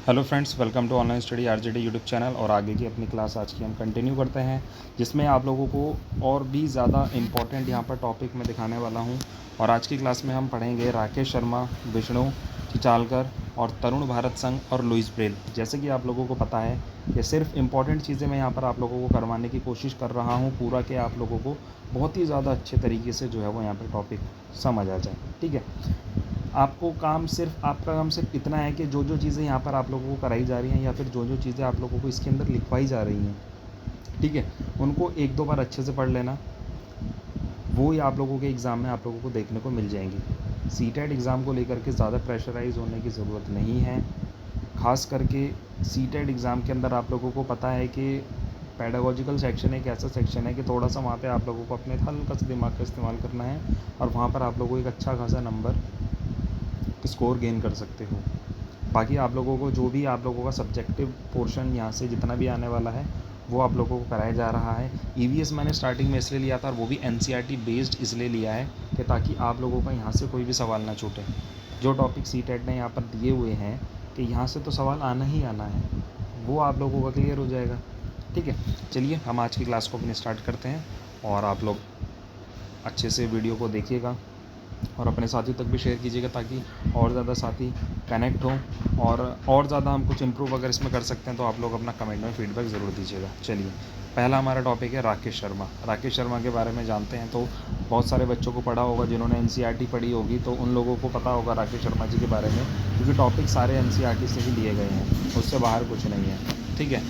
Hello friends, welcome to online study RJD YouTube channel. और आगे की अपनी क्लास आज की हम कंटिन्यू करते हैं, जिसमें आप लोगों को और भी ज़्यादा इम्पॉर्टेंट यहाँ पर टॉपिक मैं दिखाने वाला हूँ। और आज की क्लास में हम पढ़ेंगे राकेश शर्मा, विष्णु चिचालकर और तरुण भारत संघ और लुइस ब्रेल। जैसे कि आप लोगों को पता है कि सिर्फ इम्पॉर्टेंट चीज़ें मैं यहाँ पर आप लोगों को करवाने की कोशिश कर रहा हूँ, पूरा के आप लोगों को बहुत ही ज़्यादा अच्छे तरीके से जो है वो यहाँ पर टॉपिक समझ आ जाए। ठीक है, आपका काम सिर्फ इतना है कि जो जो चीज़ें यहाँ पर आप लोगों को कराई जा रही हैं या फिर जो जो चीज़ें आप लोगों को इसके अंदर लिखवाई जा रही हैं, ठीक है, उनको एक दो बार अच्छे से पढ़ लेना। वो ही आप लोगों के एग्ज़ाम में आप लोगों को देखने को मिल जाएंगी। सीटेट एग्ज़ाम को लेकर के ज़्यादा प्रेशराइज़ होने की ज़रूरत नहीं है। ख़ास करके सीटेट एग्ज़ाम के अंदर आप लोगों को पता है कि पेडागोजिकल सेक्शन एक ऐसा सेक्शन है कि थोड़ा सा वहाँ पे आप लोगों को अपने हल्का सा दिमाग का इस्तेमाल करना है और वहाँ पर आप लोगों को एक अच्छा खासा नंबर स्कोर गेन कर सकते हो। बाकी आप लोगों को जो भी आप लोगों का सब्जेक्टिव पोर्शन यहाँ से जितना भी आने वाला है वो आप लोगों को कराया जा रहा है। ईवीएस मैंने स्टार्टिंग में इसलिए लिया था और वो भी एनसीईआरटी बेस्ड इसलिए लिया है कि ताकि आप लोगों का यहाँ से कोई भी सवाल ना छूटे। जो टॉपिक सीटेट ने यहाँ पर दिए हुए हैं कि यहाँ से तो सवाल आना ही आना है, वो आप लोगों का क्लियर हो जाएगा। ठीक है, चलिए हम आज की क्लास को अपनी स्टार्ट करते हैं और आप लोग अच्छे से वीडियो को देखिएगा और अपने साथियों तक भी शेयर कीजिएगा ताकि और ज़्यादा साथी कनेक्ट हों और ज़्यादा हम कुछ इम्प्रूव अगर इसमें कर सकते हैं तो आप लोग अपना कमेंट में फीडबैक ज़रूर दीजिएगा। चलिए, पहला हमारा टॉपिक है राकेश शर्मा। राकेश शर्मा के बारे में जानते हैं तो बहुत सारे बच्चों को पढ़ा होगा, जिन्होंने एनसीईआरटी पढ़ी होगी तो उन लोगों को पता होगा राकेश शर्मा जी के बारे में, क्योंकि टॉपिक सारे एनसीईआरटी से ही लिए गए हैं, उससे बाहर कुछ नहीं है। ठीक है,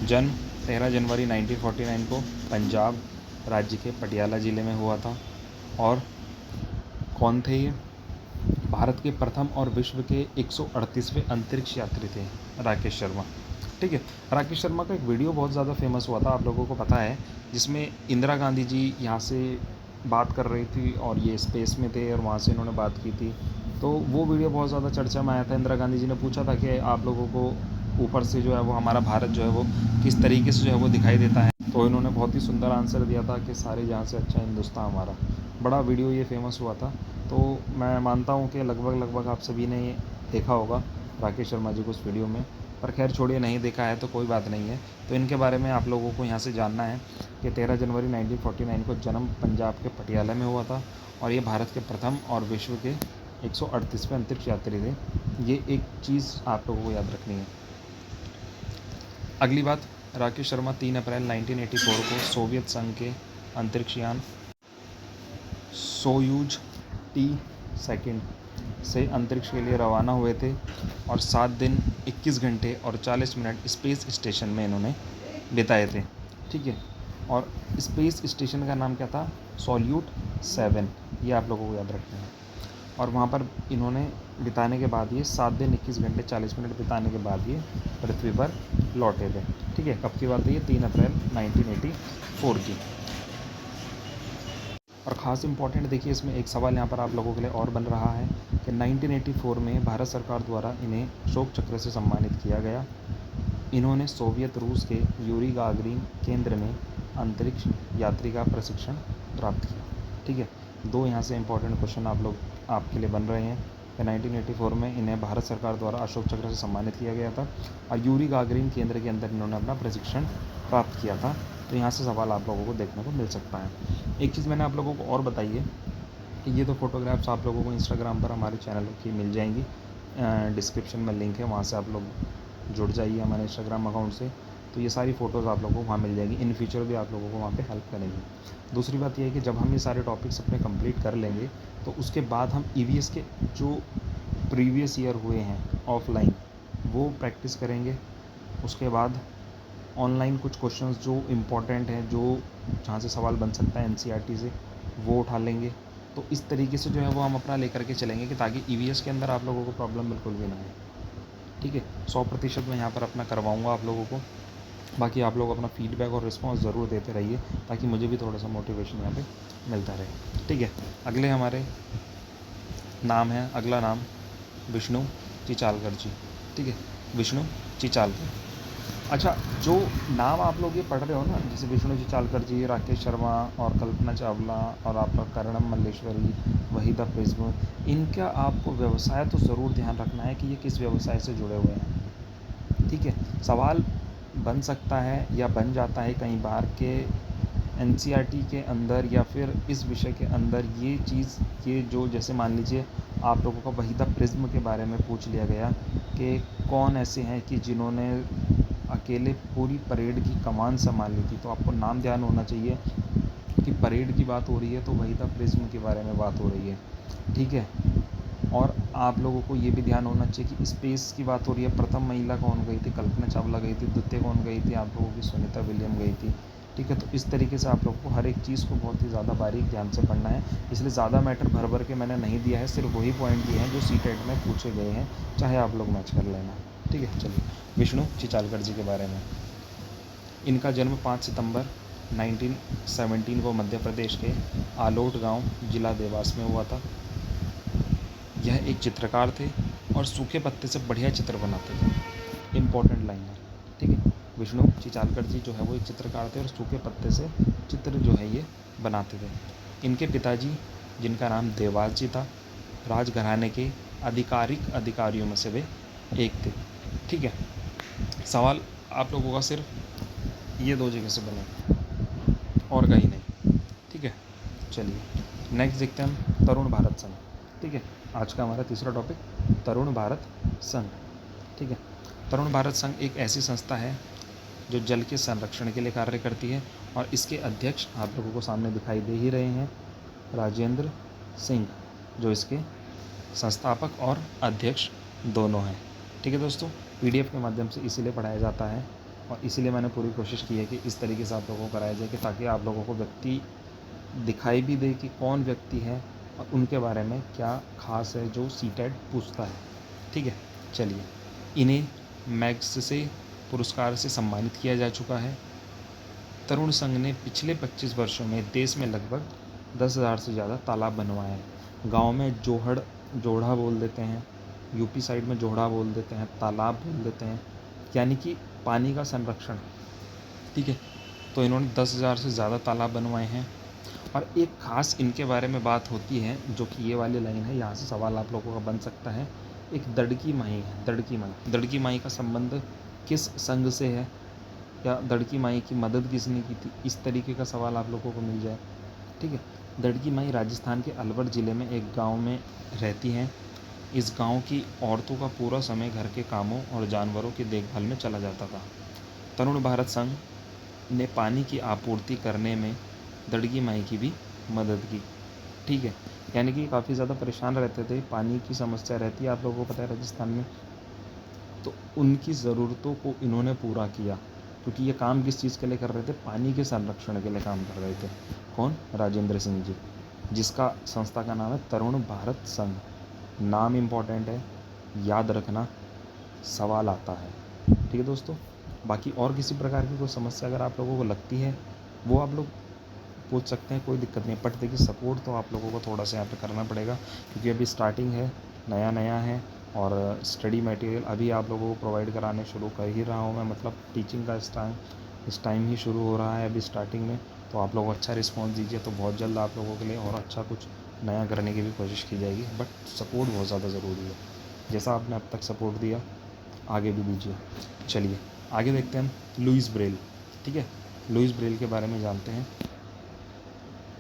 जन्म 13 जनवरी 1949 को पंजाब राज्य के पटियाला ज़िले में हुआ था। और कौन थे ये? भारत के प्रथम और विश्व के 138वें अंतरिक्ष यात्री थे राकेश शर्मा। ठीक है, राकेश शर्मा का एक वीडियो बहुत ज़्यादा फेमस हुआ था, आप लोगों को पता है, जिसमें इंदिरा गांधी जी यहाँ से बात कर रही थी और ये स्पेस में थे और वहाँ से इन्होंने बात की थी। तो वो वीडियो बहुत ज़्यादा चर्चा में आया था। इंदिरा गांधी जी ने पूछा था कि आप लोगों को ऊपर से जो है वो हमारा भारत जो है वो किस तरीके से जो है वो दिखाई देता है, तो इन्होंने बहुत ही सुंदर आंसर दिया था कि सारे जहाँ से अच्छा हिंदुस्तान हमारा। बड़ा वीडियो ये फेमस हुआ था। तो मैं मानता हूँ कि लगभग आप सभी ने ये देखा होगा राकेश शर्मा जी को उस वीडियो में। पर खैर छोड़िए, नहीं देखा है तो कोई बात नहीं है। तो इनके बारे में आप लोगों को यहाँ से जानना है कि 13 जनवरी 1949 को जन्म पंजाब के पटियाला में हुआ था और ये भारत के प्रथम और विश्व के 138वें अंतरिक्ष यात्री थे। ये एक चीज़ आप लोगों को याद रखनी है। अगली बात, राकेश शर्मा 3 अप्रैल 1984 को सोवियत संघ के अंतरिक्ष यान सोयूज T2 से अंतरिक्ष के लिए रवाना हुए थे और 7 दिन 21 घंटे और 40 मिनट स्पेस स्टेशन में इन्होंने बिताए थे। ठीक है, और स्पेस स्टेशन का नाम क्या था? सोल्यूट 7, ये आप लोगों को याद रखना है। और वहाँ पर इन्होंने बिताने के बाद ये 7 दिन 21 घंटे 40 मिनट बिताने के बाद ये पृथ्वी पर लौटे थे। ठीक है, कब की बात है ये? 3 अप्रैल 1984 की। और ख़ास इंपॉर्टेंट देखिए, इसमें एक सवाल यहाँ पर आप लोगों के लिए और बन रहा है कि 1984 में भारत सरकार द्वारा इन्हें अशोक चक्र से सम्मानित किया गया। इन्होंने सोवियत रूस के यूरी गागरिन केंद्र में अंतरिक्ष यात्री का प्रशिक्षण प्राप्त किया। ठीक है, दो यहाँ से इम्पोर्टेंट क्वेश्चन आप लोग आपके लिए बन रहे हैं कि 1984 में इन्हें भारत सरकार द्वारा अशोक चक्र से सम्मानित किया गया था और यूरी गागरिन केंद्र के अंदर इन्होंने अपना प्रशिक्षण प्राप्त किया था। तो यहाँ से सवाल आप लोगों को देखने को मिल सकता है। एक चीज़ मैंने आप लोगों को और बताई है कि ये तो फ़ोटोग्राफ्स आप लोगों को इंस्टाग्राम पर हमारे चैनल की मिल जाएंगी। डिस्क्रिप्शन में लिंक है, वहाँ से आप लोग जुड़ जाइए हमारे इंस्टाग्राम अकाउंट से, तो ये सारी फ़ोटोज़ आप लोगों को वहाँ मिल जाएगी। इन फ्यूचर भी आप लोगों को वहाँ पे हेल्प करेंगी। दूसरी बात यह है कि जब हम ये सारे टॉपिक्स अपने कंप्लीट कर लेंगे तो उसके बाद हम ईवीएस के जो प्रीवियस ईयर हुए हैं ऑफलाइन वो प्रैक्टिस करेंगे। उसके बाद ऑनलाइन कुछ क्वेश्चंस जो इम्पोर्टेंट हैं, जो जहाँ से सवाल बन सकता है एनसीईआरटी से, वो उठा लेंगे। तो इस तरीके से जो है वो हम अपना लेकर के चलेंगे कि ताकि ईवीएस के अंदर आप लोगों को प्रॉब्लम बिल्कुल भी ना आए। ठीक है, 100% मैं यहाँ पर अपना करवाऊँगा आप लोगों को। बाकी आप लोग अपना फीडबैक और रिस्पॉन्स ज़रूर देते रहिए ताकि मुझे भी थोड़ा सा मोटिवेशन यहाँ पे मिलता रहे। ठीक है, अगले हमारे नाम है, अगला नाम विष्णु चिचालकर जी। ठीक है, विष्णु चिचालकर। अच्छा, जो नाम आप लोग ये पढ़ रहे हो ना, जैसे विष्णु चिचालकर जी, राकेश शर्मा और कल्पना चावला और आपका करणम मल्लेश्वरी, वहीदा प्रिज्म, इनका आपको व्यवसाय तो ज़रूर ध्यान रखना है कि ये किस व्यवसाय से जुड़े हुए हैं। ठीक है। सवाल बन सकता है या बन जाता है कई बार के एनसीईआरटी के अंदर या फिर इस विषय के अंदर ये चीज़, ये जो जैसे मान लीजिए आप लोगों को वहीदा प्रिज्म के बारे में पूछ लिया गया कि कौन ऐसे हैं कि जिन्होंने अकेले पूरी परेड की कमान संभाली थी, तो आपको नाम ध्यान होना चाहिए कि परेड की बात हो रही है तो वहीदा प्रिज्म के बारे में बात हो रही है, ठीक है। और आप लोगों को ये भी ध्यान होना चाहिए कि स्पेस की बात हो रही है। प्रथम महिला कौन गई थी? कल्पना चावला गई थी। द्वितीय कौन गई थी? आप लोगों की सुनीता विलियम गई थी, ठीक है। तो इस तरीके से आप लोगों को हर एक चीज़ को बहुत ही ज़्यादा बारीक ध्यान से पढ़ना है। इसलिए ज़्यादा मैटर भर भर के मैंने नहीं दिया है, सिर्फ वही पॉइंट दिए हैं जो सीटेट में पूछे गए हैं, चाहे आप लोग मैच कर लेना, ठीक है। चलिए, विष्णु चिचालकर जी के बारे में। इनका जन्म 5 सितंबर 1917 को मध्य प्रदेश के आलोट गांव, जिला देवास में हुआ था। यह एक चित्रकार थे और सूखे पत्ते से बढ़िया चित्र बनाते थे। इम्पोर्टेंट लाइन है, ठीक है। विष्णु चिचालकर जी जो है वो एक चित्रकार थे और सूखे पत्ते से चित्र जो है ये बनाते थे। इनके पिताजी, जिनका नाम देवास जी था, राजघराने के आधिकारिक अधिकारियों में से वे एक थे, ठीक है। सवाल आप लोगों का सिर्फ ये दो जगह से बने और कहीं नहीं, ठीक है। चलिए नेक्स्ट देखते हैं हम तरुण भारत संघ, ठीक है। आज का हमारा तीसरा टॉपिक तरुण भारत संघ, ठीक है। तरुण भारत संघ एक ऐसी संस्था है जो जल के संरक्षण के लिए कार्य करती है और इसके अध्यक्ष आप लोगों को सामने दिखाई दे ही रहे हैं, राजेंद्र सिंह, जो इसके संस्थापक और अध्यक्ष दोनों हैं, ठीक है दोस्तों। पीडीएफ के माध्यम से इसीलिए पढ़ाया जाता है और इसीलिए मैंने पूरी कोशिश की है कि इस तरीके से आप लोगों को कराया जाए कि ताकि आप लोगों को व्यक्ति दिखाई भी दे कि कौन व्यक्ति है और उनके बारे में क्या खास है जो सीटेट पूछता है, ठीक है। चलिए, इन्हें मैग्सेसे पुरस्कार से सम्मानित किया जा चुका है। तरुण संघ ने पिछले 25 वर्षों में देश में लगभग 10,000 से ज़्यादा तालाब बनवाए हैं। गांव में जोड़ा बोल देते हैं, यूपी साइड में जोड़ा बोल देते हैं, तालाब बोल देते हैं, यानी कि पानी का संरक्षण, ठीक है। तो इन्होंने 10,000 से ज़्यादा तालाब बनवाए हैं। और एक ख़ास इनके बारे में बात होती है, जो कि ये वाली लाइन है, यहाँ से सवाल आप लोगों का बन सकता है। एक दड़की माई है, दड़की माई का संबंध किस संघ से है, या दड़की माई की मदद किसने की थी, इस तरीके का सवाल आप लोगों को मिल जाए, ठीक है। दड़की माई राजस्थान के अलवर ज़िले में एक गांव में रहती हैं। इस गांव की औरतों का पूरा समय घर के कामों और जानवरों की देखभाल में चला जाता था। तरुण भारत संघ ने पानी की आपूर्ति करने में दड़की माई की भी मदद की, ठीक है। यानी कि काफ़ी ज़्यादा परेशान रहते थे, पानी की समस्या रहती है आप लोगों को पता है राजस्थान में, तो उनकी ज़रूरतों को इन्होंने पूरा किया, क्योंकि ये काम किस चीज़ के लिए कर रहे थे? पानी के संरक्षण के लिए काम कर रहे थे। कौन? राजेंद्र सिंह जी, जिसका संस्था का नाम है तरुण भारत संघ। नाम इम्पॉर्टेंट है, याद रखना, सवाल आता है, ठीक है दोस्तों। बाकी और किसी प्रकार की कोई समस्या अगर आप लोगों को लगती है वो आप लोग पूछ सकते हैं, कोई दिक्कत नहीं। बट देखिए, सपोर्ट तो आप लोगों को थोड़ा सा यहाँ पे करना पड़ेगा, क्योंकि अभी स्टार्टिंग है, नया है और स्टडी मटेरियल अभी आप लोगों को प्रोवाइड कराने शुरू कर ही रहा हूँ मैं, मतलब टीचिंग का इस टाइम ही शुरू हो रहा है अभी स्टार्टिंग में। तो आप लोग अच्छा रिस्पॉन्स दीजिए तो बहुत जल्द आप लोगों के लिए और अच्छा कुछ नया करने की भी कोशिश की जाएगी। बट सपोर्ट बहुत ज़्यादा ज़रूरी है, जैसा आपने अब तक सपोर्ट दिया आगे भी दीजिए। चलिए आगे देखते हैं हम लुइस ब्रेल, ठीक है। लुइस ब्रेल के बारे में जानते हैं।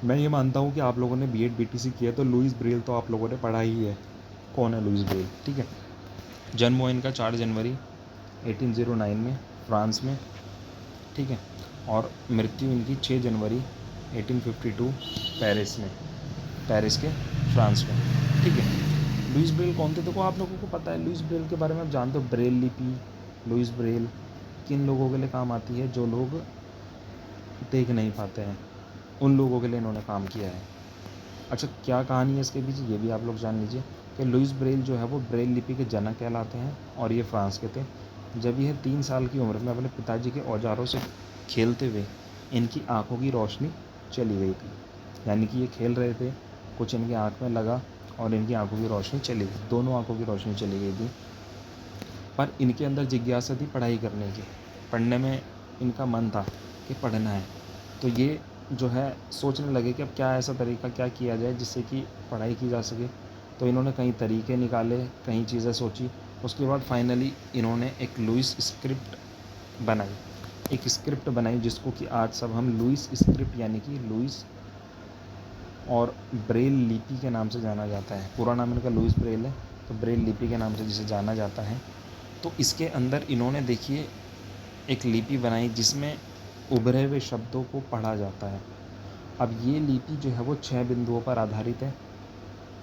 मैं ये मानता हूँ कि आप लोगों ने बीएड बीटीसी किया तो लुइस ब्रेल तो आप लोगों ने पढ़ा ही है। कौन है लुइस ब्रेल, ठीक है। जन्म हुआ इनका 4 जनवरी 1809 में फ्रांस में, ठीक है। और मृत्यु इनकी 6 जनवरी 1852 पेरिस के फ्रांस में, ठीक है। लुइस ब्रेल कौन थे? देखो आप लोगों को पता है लुइस ब्रेल के बारे में, आप जानते हो ब्रेल लिपि। लुइस ब्रेल किन लोगों के लिए काम आती है? जो लोग देख नहीं पाते हैं, उन लोगों के लिए इन्होंने काम किया है। अच्छा, क्या कहानी है इसके पीछे ये भी आप लोग जान लीजिए कि लुइस ब्रेल जो है वो ब्रेल लिपि के जनक कहलाते हैं और ये फ्रांस के थे। जब यह 3 साल की उम्र में अपने पिताजी के औजारों से खेलते हुए इनकी आंखों की रोशनी चली गई थी, यानी कि ये खेल रहे थे, कुछ इनकी आंख में लगा और इनकी आंखों की रोशनी चली गई, दोनों आंखों की रोशनी चली गई थी। पर इनके अंदर जिज्ञासा थी पढ़ाई करने की, पढ़ने में इनका मन था कि पढ़ना है। तो ये जो है सोचने लगे कि अब क्या ऐसा तरीका क्या किया जाए जिससे कि पढ़ाई की जा सके। तो इन्होंने कई तरीके निकाले, कई चीज़ें सोची, उसके बाद फाइनली इन्होंने एक लुईस स्क्रिप्ट बनाई, एक स्क्रिप्ट बनाई जिसको कि आज सब हम लुईस स्क्रिप्ट यानी कि लुईस और ब्रेल लिपि के नाम से जाना जाता है। पूरा नाम इनका लुईस ब्रेल है, तो ब्रेल लिपि के नाम से जिसे जाना जाता है। तो इसके अंदर इन्होंने देखिए एक लिपि बनाई जिसमें उभरे हुए शब्दों को पढ़ा जाता है। अब ये लिपि जो है वो 6 बिंदुओं पर आधारित है,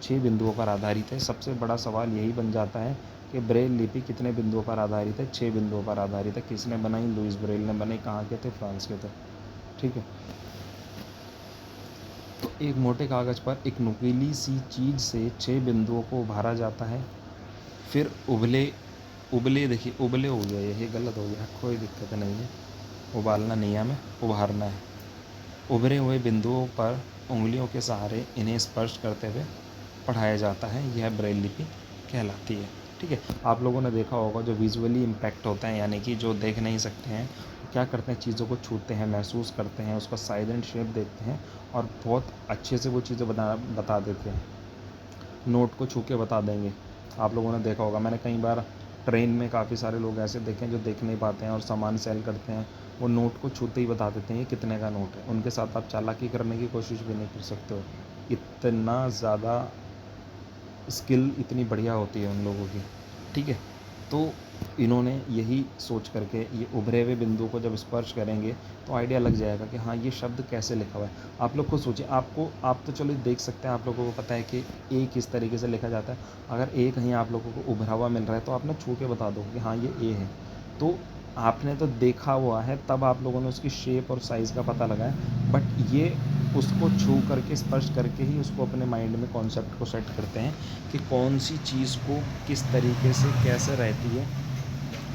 6 बिंदुओं पर आधारित है। सबसे बड़ा सवाल यही बन जाता है कि ब्रेल लिपि कितने बिंदुओं पर आधारित है? 6 बिंदुओं पर आधारित है। किसने बनाई? लुईस ब्रेल ने बनाई। कहाँ के थे? फ्रांस के थे। ठीक है। तो एक मोटे कागज़ पर एक नुकीली सी चीज़ से 6 बिंदुओं को उभारा जाता है। फिर उबले देखिए उबले हो गया, ये गलत हो गया, कोई दिक्कत नहीं है। उबालना नहीं है हमें, उभारना है। उभरे हुए बिंदुओं पर उंगलियों के सहारे इन्हें स्पर्श करते हुए पढ़ाया जाता है। यह ब्रेल लिपि कहलाती है। ठीक है। आप लोगों ने देखा होगा जो विजुअली इम्पैक्ट होते हैं, यानी कि जो देख नहीं सकते हैं, क्या करते हैं, चीज़ों को छूते हैं, महसूस करते हैं, उसका साइज़ एंड शेप देखते हैं और बहुत अच्छे से वो चीज़ें बता देते हैं। नोट को छू के बता देंगे। आप लोगों ने देखा होगा, मैंने कई बार ट्रेन में काफ़ी सारे लोग ऐसे देखे हैं जो देख नहीं पाते हैं और सामान सेल करते हैं, वो नोट को छूते ही बता देते हैं ये कितने का नोट है। उनके साथ आप चालाकी करने की कोशिश भी नहीं कर सकते हो, इतना ज़्यादा स्किल इतनी बढ़िया होती है उन लोगों की। ठीक है। तो इन्होंने यही सोच करके ये उभरे हुए बिंदु को जब स्पर्श करेंगे तो आइडिया लग जाएगा कि हाँ ये शब्द कैसे लिखा हुआ है। आप लोग खुद सोचिए, आप तो चलो देख सकते हैं, आप लोगों को पता है कि ए किस तरीके से लिखा जाता है। अगर ए कहीं आप लोगों को उभरा हुआ मिल रहा है तो आप ना छू के बता दो कि हाँ ये ए है। तो आपने तो देखा हुआ है, तब आप लोगों ने उसकी शेप और साइज़ का पता लगाया, बट ये उसको छू करके स्पर्श करके ही उसको अपने माइंड में कॉन्सेप्ट को सेट करते हैं कि कौन सी चीज़ को किस तरीके से कैसे रहती है,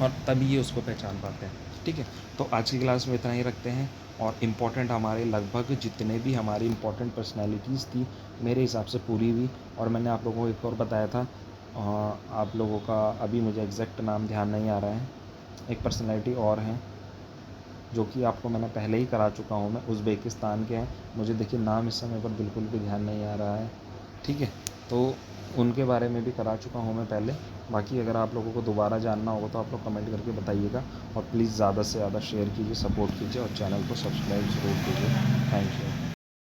और तभी ये उसको पहचान पाते हैं। ठीक है। तो आज की क्लास में इतना ही रखते हैं। और इम्पॉर्टेंट हमारे लगभग जितने भी हमारी इम्पॉर्टेंट पर्सनैलिटीज़ थी मेरे हिसाब से पूरी हुई। और मैंने आप लोगों को एक और बताया था, आप लोगों का अभी मुझे एग्जैक्ट नाम ध्यान नहीं आ रहा है, एक पर्सनैलिटी और हैं जो कि आपको मैंने पहले ही करा चुका हूँ, मैं उज़्बेकिस्तान के हैं, मुझे देखिए नाम इस समय पर बिल्कुल भी ध्यान नहीं आ रहा है। ठीक है। तो उनके बारे में भी करा चुका हूँ मैं पहले। बाकी अगर आप लोगों को दोबारा जानना होगा तो आप लोग कमेंट करके बताइएगा, और प्लीज़ ज़्यादा से ज़्यादा शेयर कीजिए, सपोर्ट कीजिए और चैनल को सब्सक्राइब ज़रूर कीजिए। Thank you.